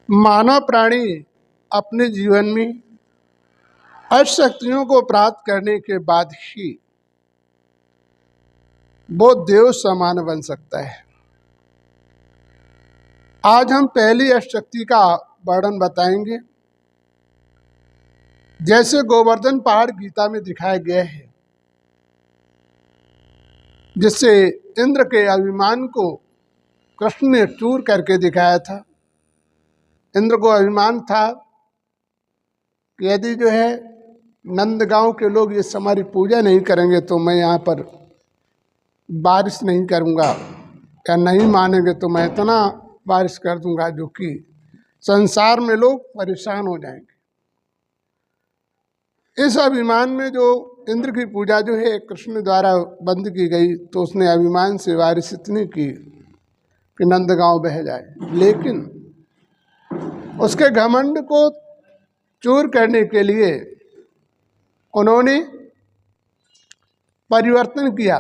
मानव प्राणी अपने जीवन में अष्ट शक्तियों को प्राप्त करने के बाद ही वो देव समान बन सकता है। आज हम पहली अष्ट शक्ति का वर्णन बताएंगे। जैसे गोवर्धन पहाड़ गीता में दिखाया गया है, जिससे इंद्र के अभिमान को कृष्ण ने चूर करके दिखाया था। इंद्र को अभिमान था कि यदि जो है नंदगांव के लोग इस हमारी पूजा नहीं करेंगे तो मैं यहाँ पर बारिश नहीं करूँगा, या नहीं मानेंगे तो मैं इतना बारिश कर दूंगा जो कि संसार में लोग परेशान हो जाएंगे। इस अभिमान में जो इंद्र की पूजा जो है कृष्ण द्वारा बंद की गई, तो उसने अभिमान से बारिश इतनी की कि नंदगांव बह जाए। लेकिन उसके घमंड को चूर करने के लिए उन्होंने परिवर्तन किया।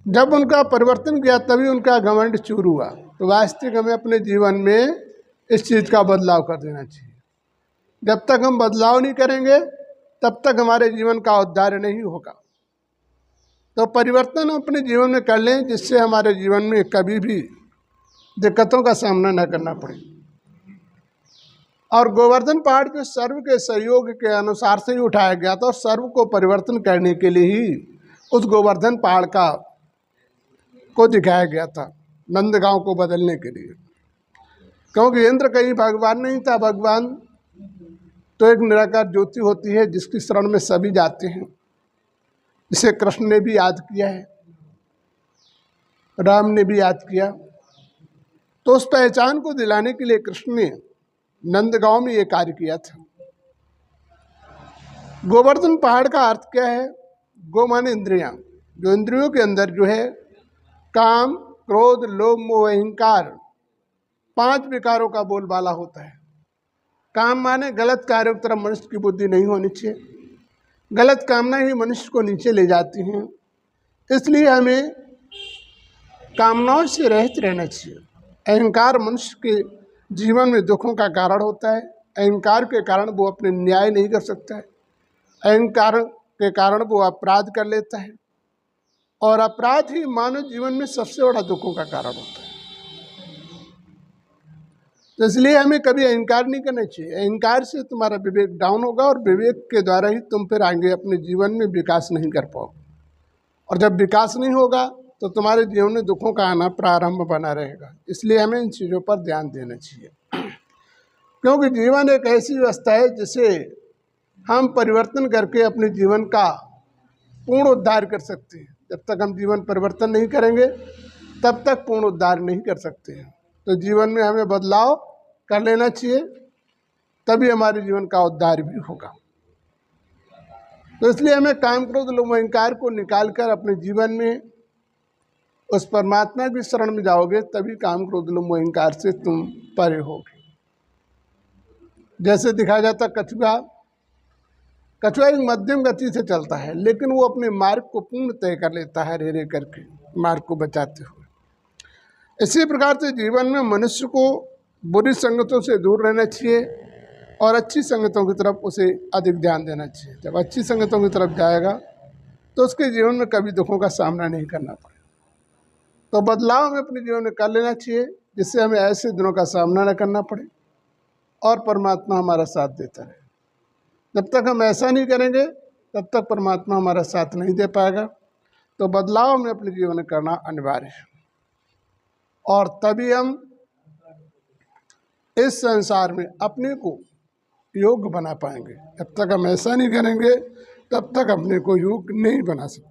जब उनका परिवर्तन किया तभी उनका घमंड चूर हुआ। तो वास्तविक हमें अपने जीवन में इस चीज़ का बदलाव कर देना चाहिए। जब तक हम बदलाव नहीं करेंगे तब तक हमारे जीवन का उद्धार नहीं होगा। तो परिवर्तन अपने जीवन में कर लें, जिससे हमारे जीवन में कभी भी दिक्कतों का सामना न करना पड़े। और गोवर्धन पहाड़ जो सर्व के सहयोग के अनुसार से ही उठाया गया था, और सर्व को परिवर्तन करने के लिए ही उस गोवर्धन पहाड़ को दिखाया गया था, नंदगांव को बदलने के लिए। क्योंकि इंद्र कहीं भगवान नहीं था। भगवान तो एक निराकार ज्योति होती है जिसकी शरण में सभी जाते हैं। इसे कृष्ण ने भी याद किया है, राम ने भी याद किया। तो उस पहचान को दिलाने के लिए कृष्ण ने नंदगांव में ये कार्य किया था। गोवर्धन पहाड़ का अर्थ क्या है? गो माने इंद्रियां। जो इंद्रियों के अंदर जो है काम, क्रोध, लोभ, मोह, अहंकार, 5 विकारों का बोलबाला होता है। काम माने गलत कार्यों की तरफ मनुष्य की बुद्धि नहीं होनी चाहिए। गलत कामना ही मनुष्य को नीचे ले जाती हैं। इसलिए हमें कामनाओं से रहित रहना चाहिए। अहंकार मनुष्य के जीवन में दुखों का कारण होता है। अहंकार के कारण वो अपने न्याय नहीं कर सकता है। अहंकार के कारण वो अपराध कर लेता है, और अपराध ही मानव जीवन में सबसे बड़ा दुखों का कारण होता है। तो इसलिए हमें कभी अहंकार नहीं करना चाहिए। अहंकार से तुम्हारा विवेक डाउन होगा, और विवेक के द्वारा ही तुम फिर आगे अपने जीवन में विकास नहीं कर पाओगे। और जब विकास नहीं होगा तो तुम्हारे जीवन में दुखों का आना प्रारंभ बना रहेगा। इसलिए हमें इन चीज़ों पर ध्यान देना चाहिए, क्योंकि जीवन एक ऐसी व्यवस्था है जिसे हम परिवर्तन करके अपने जीवन का पूर्ण उद्धार कर सकते हैं। जब तक हम जीवन परिवर्तन नहीं करेंगे तब तक पूर्ण उद्धार नहीं कर सकते हैं। तो जीवन में हमें बदलाव कर लेना चाहिए, तभी हमारे जीवन का उद्धार भी होगा। तो इसलिए हमें काम, क्रोध, लोभ, अहंकार को निकाल कर अपने जीवन में उस परमात्मा की शरण में जाओगे, तभी काम, क्रोध, लोभ, अहंकार से तुम परे होगे। जैसे दिखाया जाता कछुआ एक मध्यम गति से चलता है, लेकिन वो अपने मार्ग को पूर्ण तय कर लेता है, रे करके मार्ग को बचाते हुए। इसी प्रकार से जीवन में मनुष्य को बुरी संगतों से दूर रहना चाहिए और अच्छी संगतों की तरफ उसे अधिक ध्यान देना चाहिए। जब अच्छी संगतों की तरफ जाएगा तो उसके जीवन में कभी दुखों का सामना नहीं करना पड़ेगा। तो बदलाव हमें अपने जीवन में कर लेना चाहिए, जिससे हमें ऐसे दिनों का सामना न करना पड़े और परमात्मा हमारा साथ देता रहे। जब तक हम ऐसा नहीं करेंगे तब तक परमात्मा हमारा साथ नहीं दे पाएगा। तो बदलाव हमें अपने जीवन में करना अनिवार्य है, और तभी हम इस संसार में अपने को योग्य बना पाएंगे। जब तक हम ऐसा नहीं करेंगे तब तक अपने को योग्य नहीं बना सकते।